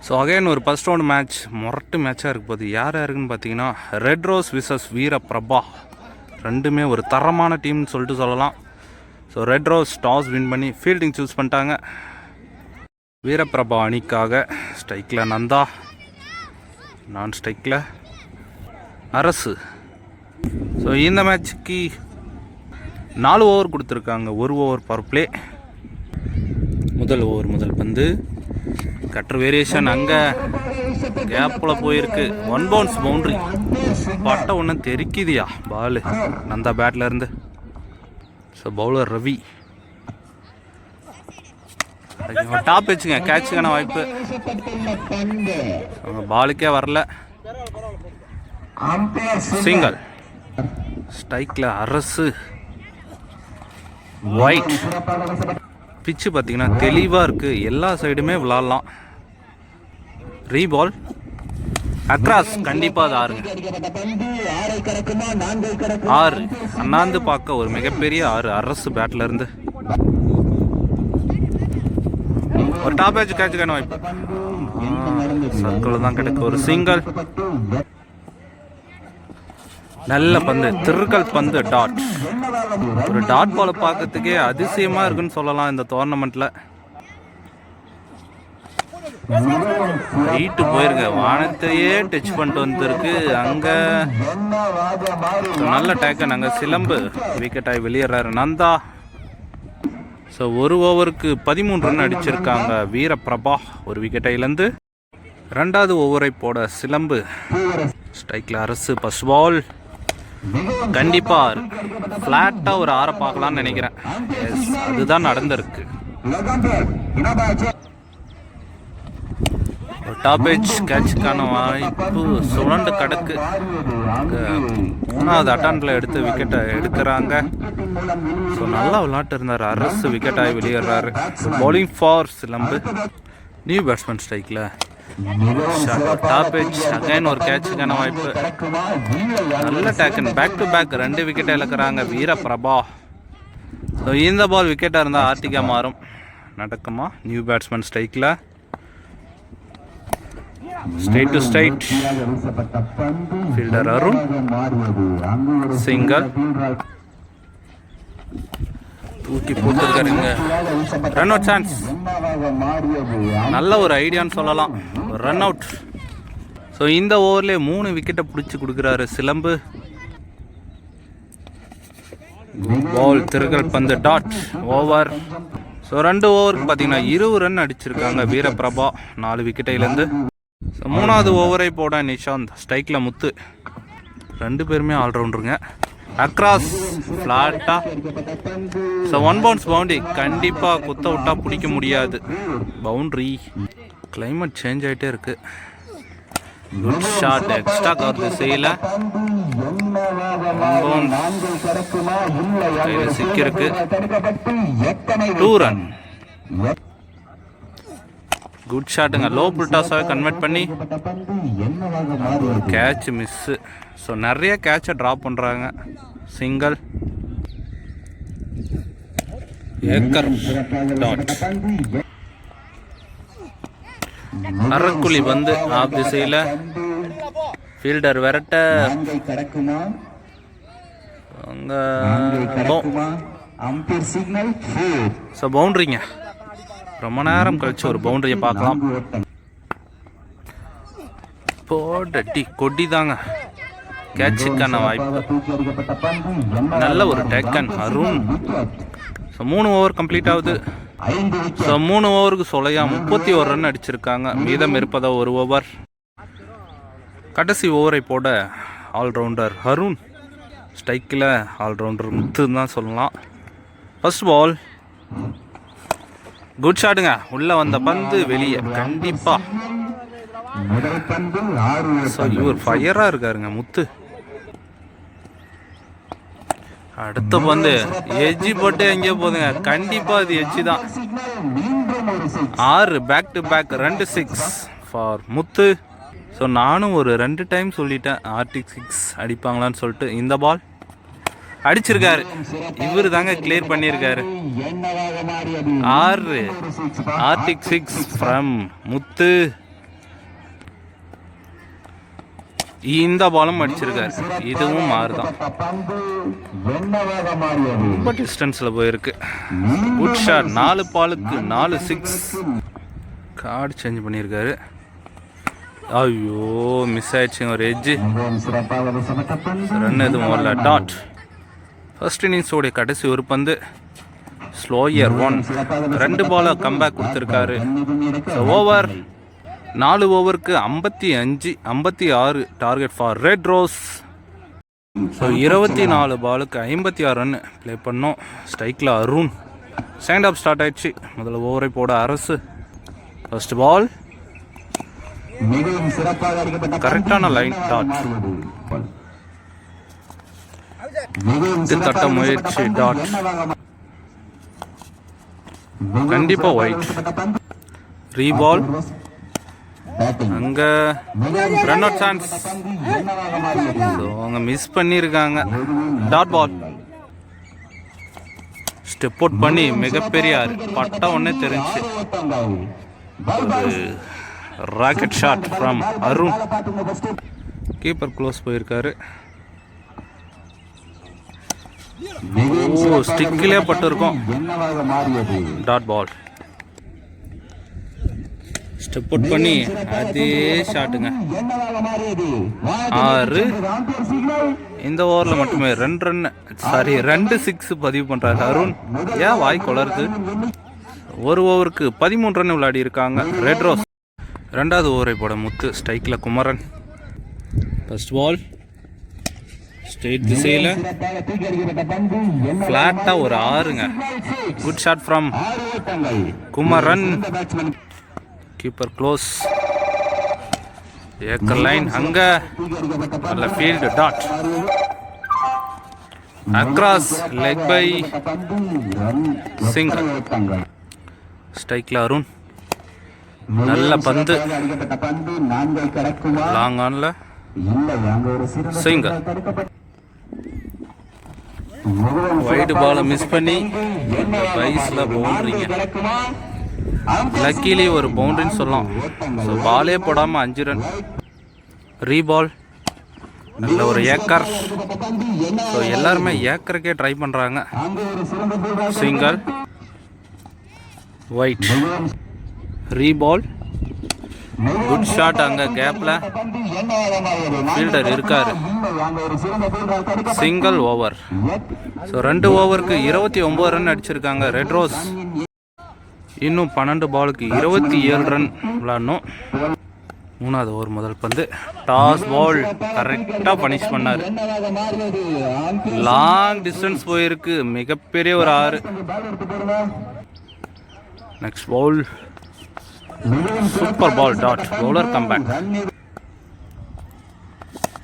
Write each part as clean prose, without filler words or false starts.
So again ஒரு first round match மொரட்டு மேட்சாக இருக்க போகுது. யார் யாருக்குன்னு பார்த்தீங்கன்னா ரெட் ரோஸ் விசஸ் வீர பிரபா. ரெண்டுமே ஒரு தரமான டீம்னு சொல்லிட்டு சொல்லலாம். So red rose toss win பண்ணி ஃபீல்டிங் சூஸ் பண்ணிட்டாங்க. வீரப்பிரபா அணிக்காக ஸ்ட்ரைக்கில் நந்தா, நான் ஸ்ட்ரைக்கில் அரசு. ஸோ இந்த மேட்சுக்கு 4 ஓவர் கொடுத்துருக்காங்க. 1 ஓவர் பவர் பிளே. முதல் ஓவர் முதல் பந்து கட்டர் வேரியேஷன் அங்கே கேப்பில் போயிருக்கு. 1 பவுன்ஸ் பவுண்ட்ரி. பட்டை ஒன்று தெரிக்குதியா பால் நந்தா பேட்டில் இருந்து. ஸோ பவுலர் ரவி டாப் வச்சுங்க, கேட்சுக்கான வாய்ப்பு. பாலுக்கே வரல. சிங்கிள். ஸ்ட்ரைக்கில் அரசு. ஒயிட். பிச்சு பார்த்தீங்கன்னா தெளிவாக இருக்குது, எல்லா சைடுமே விளாட்லாம். ரீபால் அக்ராஸ். கண்டிப்பாக அது 6 அண்ணாந்து பார்க்க ஒரு மிகப்பெரிய 6 அரசு பேட்டில் இருந்து. ஒரு டாப் ஏஜ் கேட்சுக்கான வாய்ப்பு. சர்க்கிள் தான் கிடைக்கும். ஒரு சிங்கிள். நல்ல பந்து, திருக்கல் பந்து, டாட். ஒரு டாட் பாலை பார்க்கறதுக்கே அதிசயமா இருக்குன்னு சொல்லலாம் இந்த டோர்னமெண்ட்ல. ரைட்டு போயிருங்க, வானத்தையே டச் பண்ணிட்டு வந்துருக்கு. அங்க நல்ல டேக்கன். அங்க சிலம்பு விக்கெட் ஆகி வெளியேறாரு நந்தா. ஸோ 1 ஓவருக்கு 13 ரன் அடிச்சிருக்காங்க வீரப்பிரபா. ஒரு விக்கெட் ஆகிலேருந்து 2வது ஓவரை போட சிலம்பு. ஸ்ட்ரைக்கில் அரசு. ஃபர்ஸ்ட் பால் கண்டிப்பாக ஃப்ளாட்டாக ஒரு 6 பார்க்கலான்னு நினைக்கிறேன். எஸ், அதுதான் நடந்திருக்கு. டாப் ஏஜ் கேட்சுக்கான வாய்ப்பு. சுழண்டு கடக்கு. 3வது அட்டான்ல எடுத்து விக்கெட்டை எடுக்கிறாங்க. ஸோ நல்லா விளையாட்டு இருந்தார் அரசு. விக்கெட் ஆகி வெளியேறாரு. பவுலிங் ஃபார் சிலம்பு. நியூ பேட்ஸ்மேன் ஸ்ட்ரைக்கில் டாப் ஏஜ். அகைன் ஒரு கேட்சுக்கான வாய்ப்பு. நல்ல டேக்கன். பேக் டு பேக் 2 விக்கெட்டை இழக்கிறாங்க வீரப்பிரபா. ஸோ இந்த பால் விக்கெட்டாக இருந்தால் ஆர்டிகா மாறும். நடக்குமா? நியூ பேட்ஸ்மேன் ஸ்ட்ரைக்கில் straight to straight. Fielder Arun. Single. தூக்கி போட்டுருக்காருங்க. Run out chance. நல்ல ஒரு ஐடியான்னு சொல்லலாம். Run out. ஸோ இந்த ஓவர்லேயே 3 விக்கெட்டை பிடிச்சி கொடுக்குறாரு சிலம்பு. பால் திருகல் பந்து, டாட். ஓவர். ஸோ 2 ஓவருக்கு பார்த்தீங்கன்னா 20 ரன் அடிச்சிருக்காங்க வீரப்பிரபா 4 விக்கெட்டையிலேருந்து. ஸோ 3வது ஓவரை போட நிஷாந்த். ஸ்ட்ரைக்கில் முத்து. 2 பேருமே ஆல்ரவுண்டருங்க. அக்ராஸ் ஃப்ளாட்டா. So 1 bounce boundary. கண்டிப்பாக குத்த விட்டா பிடிக்க முடியாது. பவுண்ட்ரி. கிளைமேட் சேஞ்ச் ஆகிட்டே இருக்கு. Good shot. எக்ஸ்ட்ரா கவர் திசையில் சிக்கிருக்கு. 2 ரன். குட் ஷாட்டுங்க. லோ புல்டாஸாக கன்வெர்ட் பண்ணி கேட்ச் மிஸ்ஸு. ஸோ நிறைய கேட்சை ட்ராப் பண்ணுறாங்க. சிங்கிள். Yorker dot. அறக்குழி வந்து ஆப் திசையில் ஃபீல்டர் விரட்ட. அங்கே ஸோ பவுண்ட்ரிங்க. ரொம்ப நேரம் கழிச்சு ஒரு பவுண்டரியை பார்க்கலாம். போட்டி கொடி தாங்க. கேட்சுக்கான வாய்ப்பு. நல்ல ஒரு taken Arun. So 3 over complete ஆகுது. ஸோ 3 ஓவருக்கு சொலையா 31 ரன் அடிச்சிருக்காங்க. மீதம் இருப்பதா 1 ஓவர். கடைசி ஓவரை போட ஆல்ரவுண்டர் அருண். ஸ்ட்ரைக்கில் ஆல்ரவுண்டர் முத்துன்னு தான் சொல்லலாம். First ball. குட் ஷாட்டுங்க. உள்ள வந்த பந்து வெளியே. கண்டிப்பா இவர் ஃபயரா இருக்காருங்க முத்து. அடுத்த பந்து எஜ்ஜி போட்டு எங்கேயோ போதுங்க. கண்டிப்பா அது எஜ்ஜி தான். 6 back to back 2 6 for Muthu. ஸோ நானும் ஒரு 2 டைம் சொல்லிட்டேன் ஆர்டிக் 6 அடிப்பாங்களான்னு சொல்லிட்டு. இந்த பால் அடிச்சிருக்காரு. இவரு தாங்க கிளியர் பண்ணியிருக்காரு. 6 ஆர்டிக் 6 ஃப்ரம் முத்து. இந்த பாலும் அடிச்சிருக்காரு. இதுவும் மாறுதான், ரொம்ப டிஸ்டன்ஸில் போயிருக்கு. Good shot. 4 பாலுக்கு 4 6. கார்டு சேஞ்ச் பண்ணியிருக்காரு. ஐயோ மிஸ் ஆயிடுச்சுங்க ஒரு எட்ஜு. ரன் எதுவும் வரல. டாட். ஃபர்ஸ்ட் இன்னிங்ஸோடைய கடைசி ஒரு பந்து. ஸ்லோயர் 1. 2 பாலை கம்பேக் கொடுத்துருக்காரு. ஓவர் 4 ஓவருக்கு 56 target for red rose. So 24 பாலுக்கு 56 ரன் ப்ளே பண்ணோம். ஸ்ட்ரைக்கில் அருண். ஸ்டாண்ட் அப் ஸ்டார்ட் ஆயிடுச்சு. முதல்ல ஓவரை போட அரசு. ஃபர்ஸ்ட் பால் கரெக்டான லைன். டாட். தட்ட முயற்சி. டாட். கண்டிப்பா ஒயிட். ரீபால். அங்க ரன் அவுட் சான்ஸ். அவங்க மிஸ் பண்ணியிருக்காங்க. Dot ball. ஸ்டெப் அவுட் பண்ணி மிகப்பெரிய பட்டம் ஒன்னே தெரிஞ்சு. Rocket shot from Arun. Keeper close போயிருக்காரு. ஓ ஸ்டிக்கிலே பட்டு இருக்கும். Dot ball. ஸ்டெப் அவுட் பண்ணி அதே ஷாட்டுங்க. 6. இந்த ஓவரில் மட்டுமே 2 6 பதிவு பண்றாரு அருண். ஏன் வாய் கொளருது. ஒரு ஓவருக்கு 13 ரன் விளையாடி இருக்காங்க ரெட் ரோஸ். 2வது ஓவரை போட முத்து. ஸ்ட்ரைக்கில் குமரன். ஃபர்ஸ்ட் பால் ஸ்ட்ரெயிட் திசையில் ஃப்ளாட்டாக ஒரு 6ங்க. Good shot from Kumaran. Keeper close. Yorker line. அங்க நல்ல field. Dot. Across leg bye single. ஸ்ட்ரைக்கில் அருண். நல்ல பந்து. லாங் ஆன்ல சிங்கிள். வைடு பாலை மிஸ் பண்ணி பைஸ்ல பவுண்டரிங்க. லக்கிலி ஒரு பவுண்டரின்னு சொல்லலாம். ஸோ பாலே போடாமல் 5 ரன். ரீபால். நல்ல ஒரு ஏக்கர். ஸோ எல்லாருமே ஏக்கருக்கே ட்ரை பண்ணுறாங்க. Single. Wide. Rebowl. Good shot. அங்கே கேப்பில் ஃபீல்டர் இருக்காரு. சிங்கிள். ஓவர். ஸோ 2 ஓவருக்கு 29 ரன் அடிச்சிருக்காங்க ரெட் ரோஸ். இன்னும் 12 பாலுக்கு 27 ரன் விளாடணும். 3வது ஓவர் முதல் பந்து. டாஸ் பால் கரெக்டாக பனிஷ் பண்ணார். லாங் டிஸ்டன்ஸ் போயிருக்கு. மிகப்பெரிய ஒரு 6. Next ball. Super ball. Dot. Bowler comeback.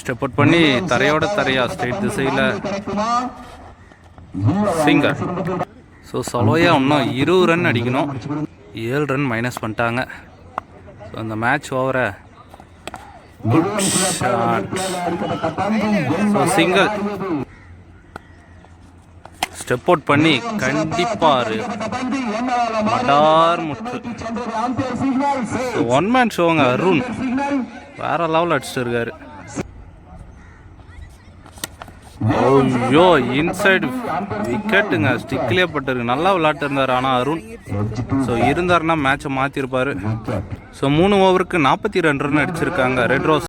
Step out பண்ணி தரையோட தரையா ஸ்ட்ரெயிட் திசையில் சிங்கர். ஸோ சலோயா இன்னும் 20 ரன் அடிக்கணும். 7 ரன் மைனஸ் பண்ணிட்டாங்க. ஸோ அந்த மேட்ச் ஓவரை good shot. So single. Step out பண்ணி கண்டிப்பாக மடார் முட்டு. ஸோ 1 மேன் ஷோங்க அருண். வேற லெவல் அடிச்சுட்டு இருக்காரு. ஐயோ இன்சைடு விக்கெட்டுங்க. ஸ்டிக்லேயே பட்டிருக்கு. நல்லா விளையாட்டு இருந்தார் ஆனால் அருண். ஸோ இருந்தாருன்னா மேட்சை மாற்றிருப்பார். ஸோ 3 ஓவருக்கு 42 ரன் அடிச்சிருக்காங்க ரெட் ரோஸ்.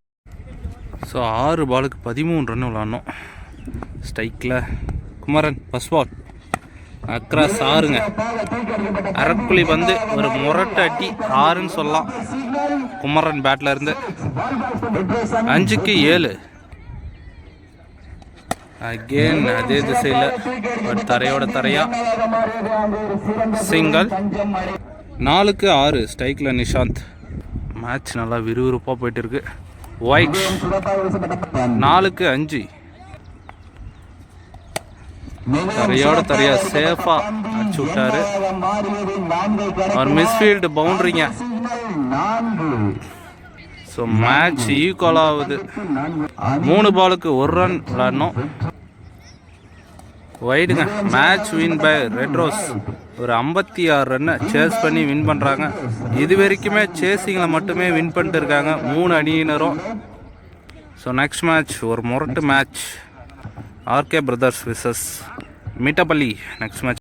ஸோ 6 பாலுக்கு 13 ரன் விளாடணும். ஸ்ட்ரைக்கில் குமரன். First ball. அக்ராஸ் 6ங்க. அரக்குழி வந்து ஒரு முரட்டு அடி 6ன்னு சொல்லலாம் குமரன் பேட்டில் இருந்து. 5க்கு 7. அகெயின் அதே திசையில் பட் தரையோட தரையா சிங்கிள். 4க்கு 6. ஸ்ட்ரைக்கில் நிஷாந்த். மேட்ச் நல்லா விறுவிறுப்பாக போயிட்டு இருக்கு. ஒயிட். 4க்கு 5. தரையோட தரையா சேஃபா அடிச்சு விட்டாரு. ஒரு மிஸ்ஃபீல்டு பவுண்டரிங்க. ஸோ மேட்ச் ஈக்குவல் ஆகுது. 3 பாலுக்கு 1 ரன் விளாடணும். வைடுங்க. Match win by red rose. ஒரு 56 ரன்னை சேஸ் பண்ணி வின் பண்ணுறாங்க. இது வரைக்குமே சேசிங்கில் மட்டுமே வின் பண்ணிட்டு இருக்காங்க 3 அணியினரும். ஸோ நெக்ஸ்ட் மேட்ச் ஒரு முரட்டு match. RK brothers versus Mittapalli. Next match